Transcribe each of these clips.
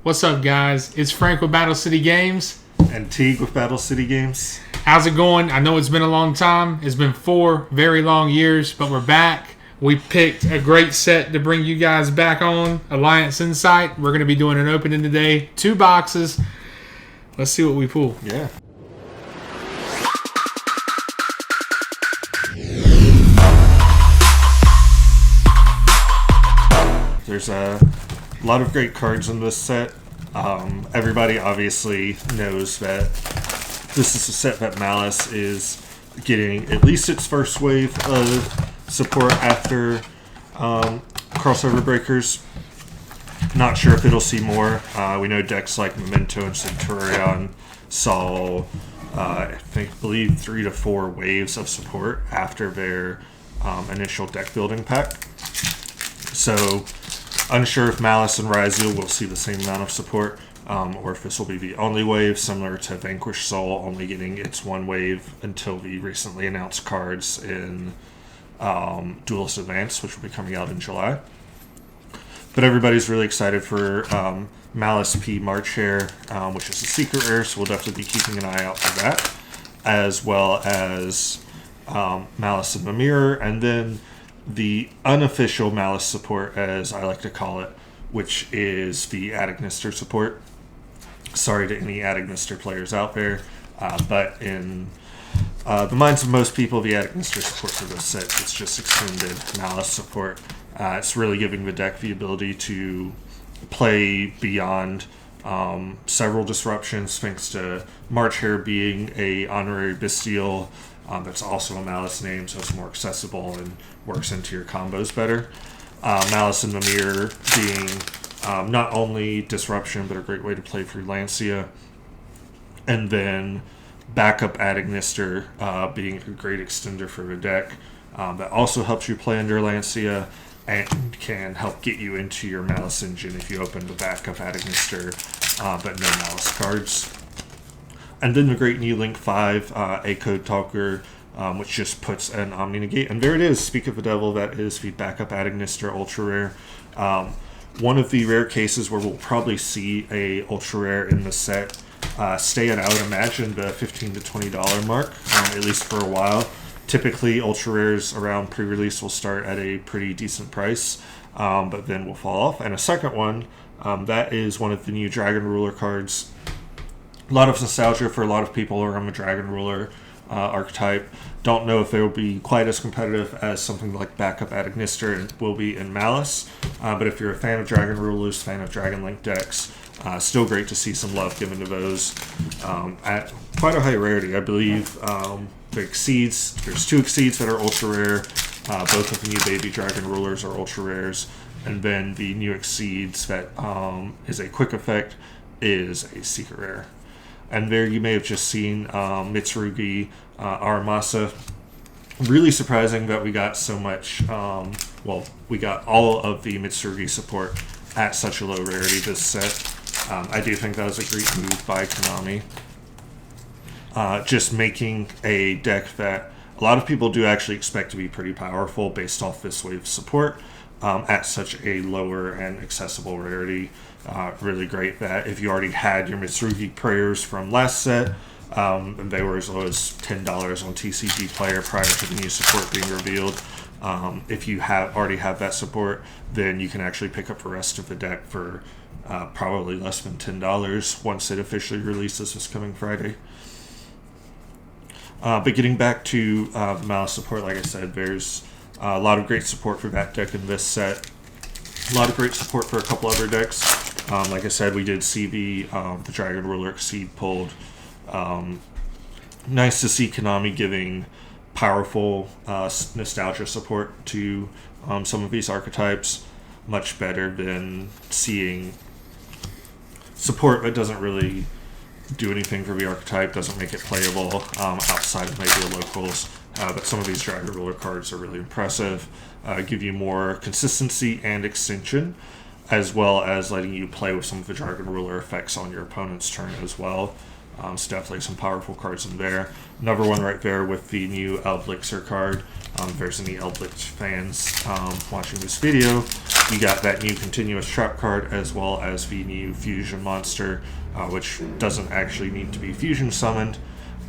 What's up, guys? It's Frank with Battle City Games. And Teague with Battle City Games. How's it going? I know it's been a long time. It's been 4 very long years, but we're back. We picked a great set to bring you guys back on, Alliance Insight. We're going to be doing an opening today. 2 boxes. Let's see what we pull. Yeah. There's a lot of great cards in this set. Everybody obviously knows that this is a set that Malice is getting at least its first wave of support after Crossover Breakers. Not sure if it'll see more. We know decks like Memento and Centurion saw, I believe 3 to 4 waves of support after their initial deck building pack. So, unsure if Malice and Ryzeal will see the same amount of support, or if this will be the only wave, similar to Vanquish Soul only getting its 1 wave until the recently announced cards in Duelist Advance, which will be coming out in July. But everybody's really excited for Malice P March Hare, which is a secret rare, so we'll definitely be keeping an eye out for that, as well as Malice and Mimir, and then the unofficial Malice support, as I like to call it, which is the Adignister support. Sorry to any Adignister players out there, but in the minds of most people, the Adignister support for this set is just extended Malice support. It's really giving the deck the ability to play beyond several disruptions, thanks to March Hare being a honorary Bestial. That's also a Malice name, so it's more accessible and works into your combos better. Malice and Mimir being not only disruption, but a great way to play through Lancia. And then backup Adignister being a great extender for the deck that also helps you play under Lancia and can help get you into your Malice engine if you open the backup Adignister, but no Malice cards. And then the great new Link 5, a Code Talker, which just puts an Omni Negate. And there it is, Speak of the Devil, that is the backup Adignister Ultra Rare. One of the rare cases where we'll probably see a Ultra Rare in the set stay at, I would imagine, the $15 to $20 mark, at least for a while. Typically, Ultra Rares around pre-release will start at a pretty decent price, but then will fall off. And a second one, that is one of the new Dragon Ruler cards. A lot of nostalgia for a lot of people around the Dragon Ruler archetype. Don't know if they will be quite as competitive as something like backup Adignister will be in Malice. But if you're a fan of Dragon Rulers, fan of Dragon Link decks, still great to see some love given to those at quite a high rarity. I believe the Exceeds, there's 2 Exceeds that are ultra rare. Both of the new baby Dragon Rulers are ultra rares. And then the new Exceeds that is a quick effect is a secret rare. And there you may have just seen Mitsurugi Aramasa. Really surprising that we got so much, we got all of the Mitsurugi support at such a low rarity this set. I do think that was a great move by Konami. Just making a deck that a lot of people do actually expect to be pretty powerful based off this wave support at such a lower and accessible rarity. Really great that if you already had your Mitsurugi prayers from last set, and they were as low as $10 on TCG Player prior to the new support being revealed. If you already have that support, then you can actually pick up the rest of the deck for probably less than $10 once it officially releases this coming Friday. But getting back to the Malice support, like I said, there's a lot of great support for that deck in this set. A lot of great support for a couple other decks. Like I said, we did see the Dragon Ruler Exceed pulled. Nice to see Konami giving powerful nostalgia support to some of these archetypes. Much better than seeing support that doesn't really do anything for the archetype, doesn't make it playable outside of maybe the locals. But some of these Dragon Ruler cards are really impressive. Give you more consistency and extension, as well as letting you play with some of the Dragon Ruler effects on your opponent's turn as well. So definitely some powerful cards in there. Another one right there with the new Elblixir card. If there's any Eldritch fans watching this video, you got that new continuous trap card as well as the new fusion monster, which doesn't actually need to be fusion summoned,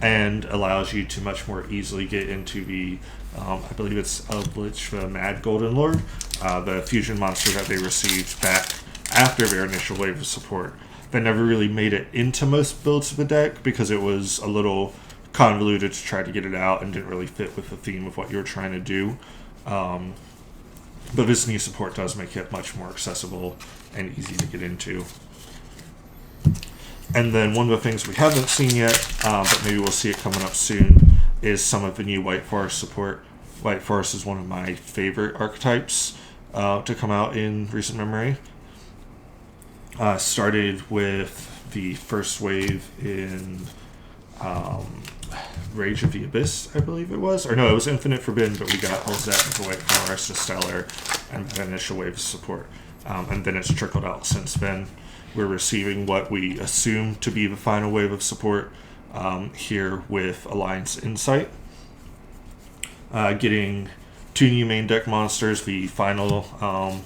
and allows you to much more easily get into the, I believe it's Eldritch, the Mad Golden Lord, the fusion monster that they received back after their initial wave of support. That never really made it into most builds of the deck because it was a little convoluted to try to get it out and didn't really fit with the theme of what you were trying to do. But this new support does make it much more accessible and easy to get into. And then one of the things we haven't seen yet, but maybe we'll see it coming up soon, is some of the new White Forest support. White Forest is one of my favorite archetypes to come out in recent memory. Started with the first wave in Rage of the Abyss, I believe it was. Or no, it was Infinite Forbidden, but we got Holzette with the White Forest, a Stellar, and an initial wave of support. And then it's trickled out since then. We're receiving what we assume to be the final wave of support here with Alliance Insight. Getting 2 new main deck monsters, the final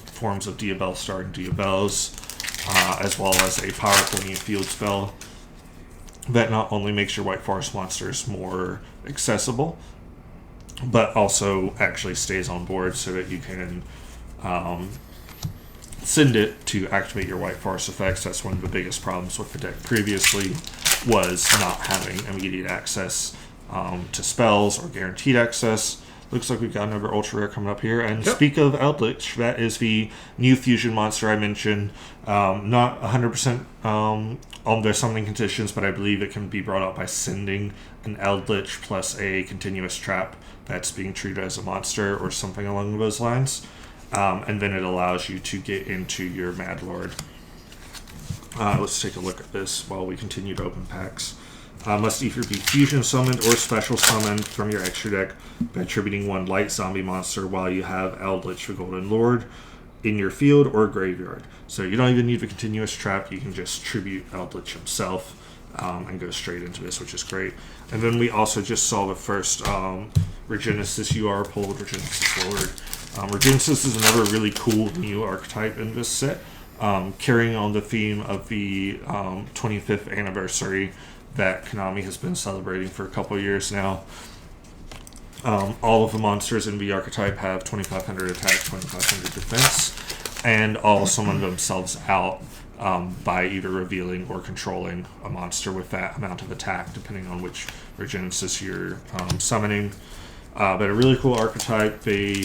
forms of Diabellstar and Diabells, as well as a powerful new field spell that not only makes your White Forest monsters more accessible, but also actually stays on board so that you can send it to activate your White Forest effects. That's one of the biggest problems with the deck previously, was not having immediate access to spells or guaranteed access. Looks like we've got another ultra rare coming up here. And speak of Eldritch, that is the new fusion monster I mentioned. Not 100% on their summoning conditions, but I believe it can be brought out by sending an Eldritch plus a continuous trap that's being treated as a monster or something along those lines. And then it allows you to get into your Mad Lord. Let's take a look at this while we continue to open packs. Must either be fusion summoned or special summoned from your extra deck by attributing 1 light zombie monster while you have Eldritch the Golden Lord in your field or graveyard. So you don't even need the continuous trap, you can just tribute Eldritch himself and go straight into this, which is great. And then we also just saw the first Regenesis UR pulled, Regenesis Lord. Regenesis is another really cool new archetype in this set, carrying on the theme of the 25th anniversary that Konami has been celebrating for a couple years now. All of the monsters in the archetype have 2500 attack, 2500 defense, and all summon themselves out by either revealing or controlling a monster with that amount of attack, depending on which Regenesis you're summoning. But a really cool archetype. They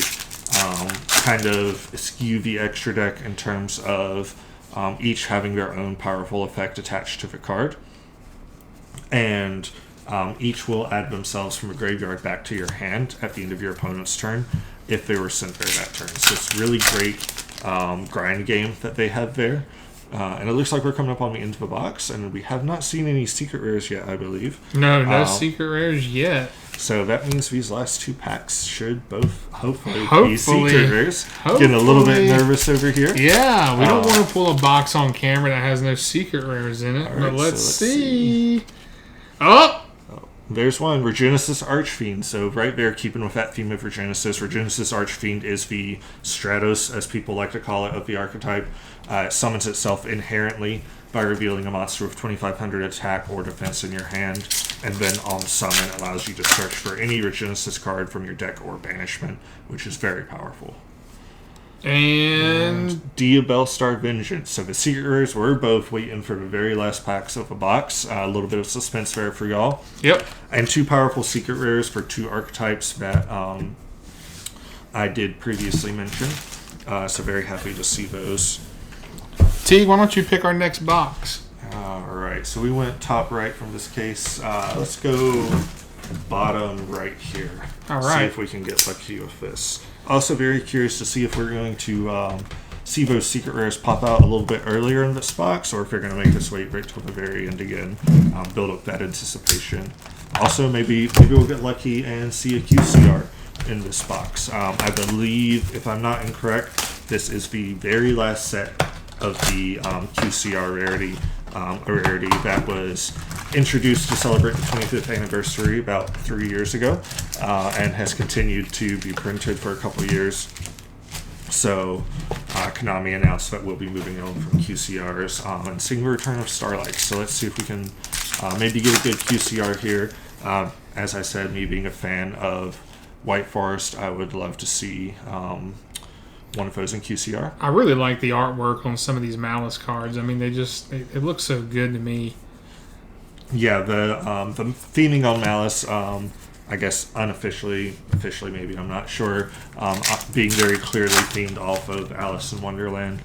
kind of skew the extra deck in terms of each having their own powerful effect attached to the card. And each will add themselves from a graveyard back to your hand at the end of your opponent's turn if they were sent there that turn. So it's really great grind game that they have there. And it looks like we're coming up on the end of the box, and we have not seen any secret rares yet, I believe. No secret rares yet. So that means these last 2 packs should both hopefully be secret rares. Getting a little bit nervous over here. Yeah, we don't want to pull a box on camera that has no secret rares in it. Right, but let's see. Oh! There's one, Regenesis Archfiend. So right there, keeping with that theme of Regenesis, Regenesis Archfiend is the Stratos, as people like to call it, of the archetype. It summons itself inherently by revealing a monster with 2500 attack or defense in your hand, and then on summon allows you to search for any Regenesis card from your deck or banishment, which is very powerful. And Diabellstar Vengeance. So the secret rares were both waiting for the very last packs of the box. A little bit of suspense there for y'all. Yep. And 2 powerful secret rares for 2 archetypes that I did previously mention. So very happy to see those. T, why don't you pick our next box? Alright, so we went top right from this case. Let's go bottom right here. Alright. See if we can get lucky with this. Also very curious to see if we're going to see those secret rares pop out a little bit earlier in this box, or if they're going to make us wait right till the very end again. Build up that anticipation. Also, maybe we'll get lucky and see a QCR in this box. I believe, if I'm not incorrect, this is the very last set of the QCR rarity. A rarity that was introduced to celebrate the 25th anniversary about 3 years ago, and has continued to be printed for a couple years. So Konami announced that we'll be moving on from QCRs and seeing the return of Starlight. So let's see if we can maybe get a good QCR here. As I said, me being a fan of White Forest, I would love to see one of those in QCR. I really like the artwork on some of these Malice cards. I mean, it looks so good to me. Yeah, the theming on Malice, I guess unofficially, officially maybe, I'm not sure, being very clearly themed off of Alice in Wonderland.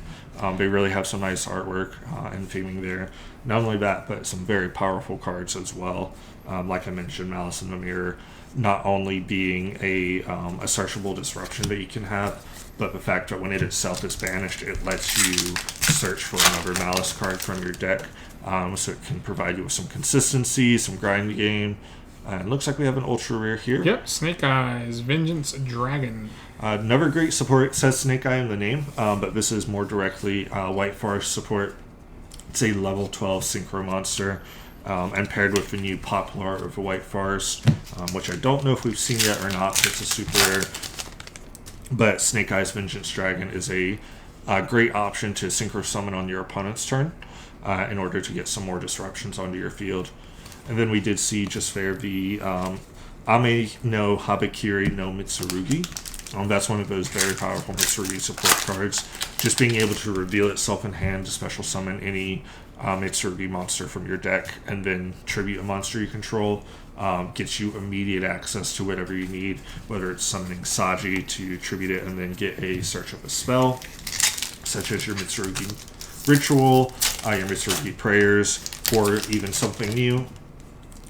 They really have some nice artwork and theming there. Not only that, but some very powerful cards as well. Like I mentioned, Malice in the Mirror, not only being a searchable disruption that you can have, but the fact that when it itself is banished, it lets you search for another Malice card from your deck. So it can provide you with some consistency, some grind game. It looks like we have an ultra rare here. Yep, Snake Eyes, Vengeance Dragon. Another great support. It says Snake Eye in the name, but this is more directly White Forest support. It's a level 12 synchro monster, and paired with the new Popular of the White Forest, which I don't know if we've seen yet or not. It's a super rare. But Snake Eyes Vengeance Dragon is a great option to synchro summon on your opponent's turn in order to get some more disruptions onto your field. And then we did see just there the Ame no Habakiri no Mitsurugi. That's one of those very powerful Mitsurugi support cards. Just being able to reveal itself in hand to special summon any Mitsurugi monster from your deck and then tribute a monster you control gets you immediate access to whatever you need, whether it's summoning Saji to tribute it and then get a search of a spell, such as your Mitsurugi Ritual, your Mitsurugi Prayers, or even something new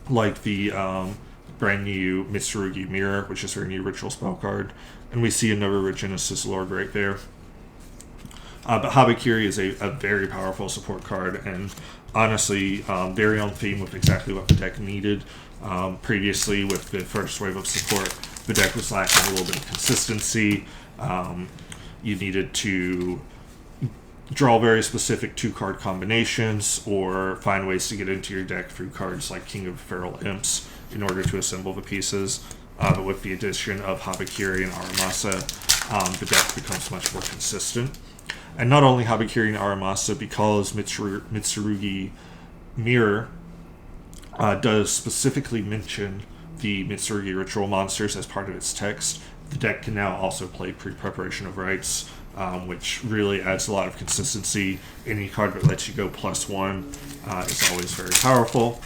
like the brand new Mitsurugi Mirror, which is their new ritual spell card. And we see another Regenesis Lord right there. But Habakiri is a very powerful support card, and honestly, very on theme with exactly what the deck needed. Previously, with the first wave of support, the deck was lacking a little bit of consistency. You needed to draw very specific 2-card combinations or find ways to get into your deck through cards like King of Feral Imps in order to assemble the pieces. But with the addition of Habakiri and Aramasa, the deck becomes much more consistent. And not only Habakiri and Aramasa, because Mitsurugi Mirror does specifically mention the Mitsurugi Ritual monsters as part of its text, the deck can now also play Pre-Preparation of Rites, which really adds a lot of consistency. Any card that lets you go +1 is always very powerful.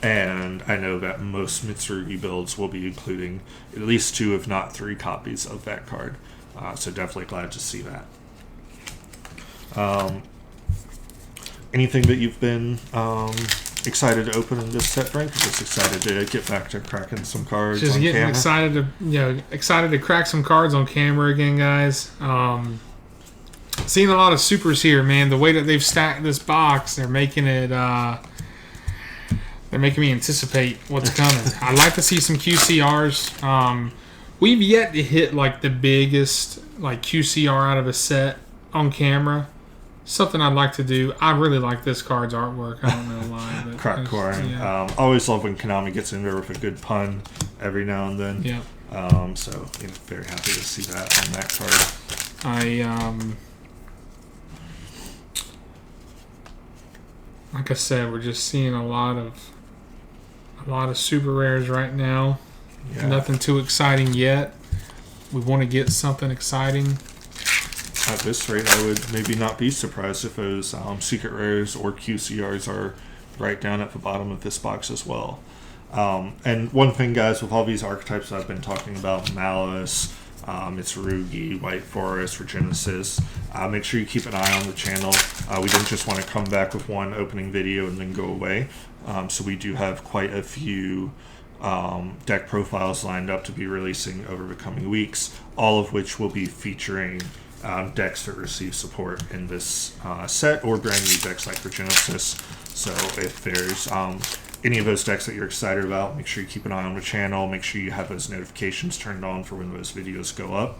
And I know that most Mitsurugi builds will be including at least 2, if not 3 copies of that card. So definitely glad to see that. Anything that you've been excited to open in this set, Frank? Just excited to get back to cracking some cards. Just on getting camera? excited to crack some cards on camera again, guys. Seeing a lot of supers here, man. The way that they've stacked this box, they're making it. They're making me anticipate what's coming. I'd like to see some QCRs. We've yet to hit like the biggest like QCR out of a set on camera. Something I'd like to do. I really like this card's artwork. I don't know why. But Crack corn. Yeah. Always love when Konami gets in there with a good pun every now and then. Yeah. So very happy to see that on that card. Like I said, we're just seeing a lot of super rares right now. Yeah. Nothing too exciting yet. We want to get something exciting. At this rate, I would maybe not be surprised if those secret rares or QCRs are right down at the bottom of this box as well. And one thing, guys, with all these archetypes I've been talking about, Malice, Mitsurugi, White Forest, Regenesis, make sure you keep an eye on the channel. We didn't just want to come back with one opening video and then go away. So we do have quite a few deck profiles lined up to be releasing over the coming weeks, all of which will be featuring decks that receive support in this set or brand new decks like Regenesis. So if there's any of those decks that you're excited about, make sure you keep an eye on the channel. Make sure you have those notifications turned on for when those videos go up.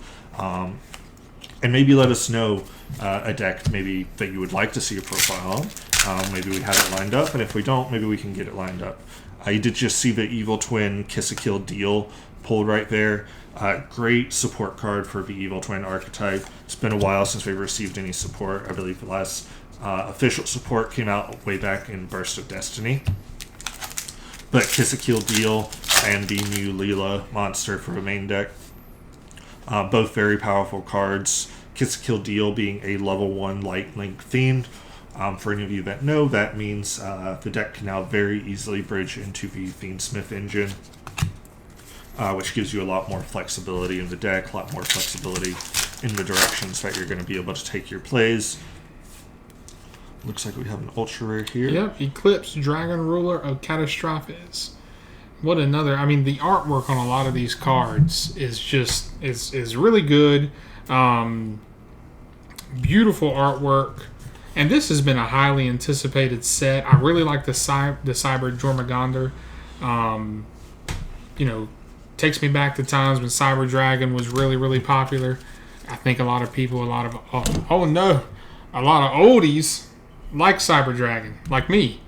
And maybe let us know a deck maybe that you would like to see a profile on. Maybe we have it lined up, and if we don't, maybe we can get it lined up. You did just see the Evil Twin Kiss a Kill Deal pulled right there. Great support card for the Evil Twin archetype. It's been a while since we've received any support. I believe the last official support came out way back in Burst of Destiny. But Kiss a Kill Deal and the new Leela monster for the main deck. Both very powerful cards. Kiss a Kill Deal being a level 1 Light Link themed. For any of you that know, that means the deck can now very easily bridge into the Fiendsmith engine, which gives you a lot more flexibility in the deck, a lot more flexibility in the directions that you're going to be able to take your plays. Looks like we have an ultra rare here. Yep, Eclipse Dragon Ruler of Catastrophes. What another... I mean, the artwork on a lot of these cards is just... is really good. Beautiful artwork. And this has been a highly anticipated set. I really like the Cyber Jormungandr. Takes me back to times when Cyber Dragon was really, really popular. I think a lot of people, a lot of oldies like Cyber Dragon, like me.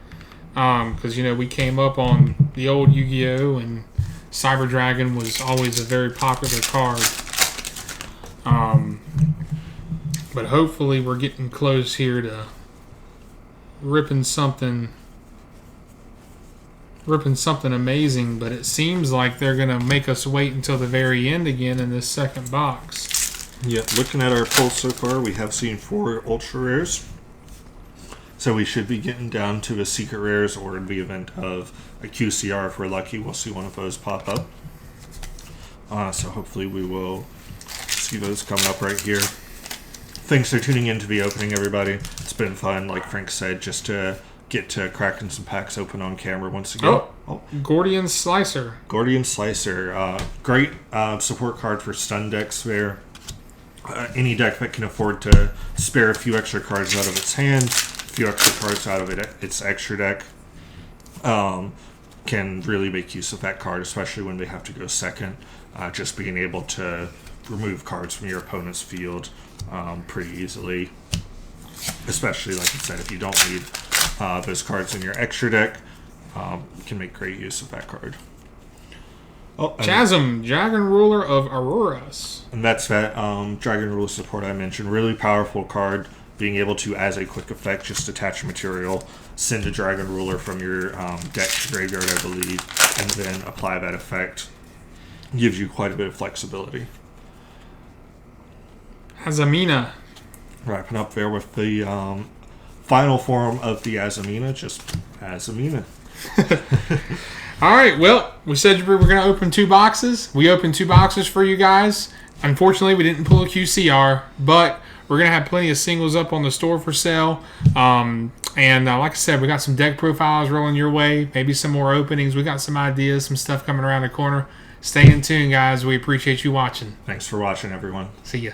Because, we came up on the old Yu-Gi-Oh! And Cyber Dragon was always a very popular card. But hopefully we're getting close here to ripping something amazing, but it seems like they're going to make us wait until the very end again in this second box. Yeah, looking at our pull so far, we have seen 4 ultra rares. So we should be getting down to the secret rares, or in the event of a QCR, if we're lucky, we'll see one of those pop up. So hopefully we will see those coming up right here. Thanks for tuning in to the opening, everybody. It's been fun, like Frank said, just to get to cracking some packs open on camera once again. Gordian Slicer. Gordian Slicer. Great support card for stun decks there. Any deck that can afford to spare a few extra cards out of its hand, a few extra cards out of its extra deck, can really make use of that card, especially when they have to go second. Just being able to remove cards from your opponent's field pretty easily. Especially, like I said, if you don't need those cards in your extra deck, you can make great use of that card. Chasm, Dragon Ruler of Auroras. And that's that Dragon Ruler support I mentioned. Really powerful card. Being able to, as a quick effect, just attach material, send a Dragon Ruler from your deck to graveyard, I believe, and then apply that effect. Gives you quite a bit of flexibility. Azamina. Wrapping up there with the final form of the Azamina, just Azamina. All right, well, we said we were going to open 2 boxes. We opened 2 boxes for you guys. Unfortunately, we didn't pull a QCR, but we're going to have plenty of singles up on the store for sale. And like I said, we got some deck profiles rolling your way, maybe some more openings. We got some ideas, some stuff coming around the corner. Stay in tune, guys. We appreciate you watching. Thanks for watching, everyone. See ya.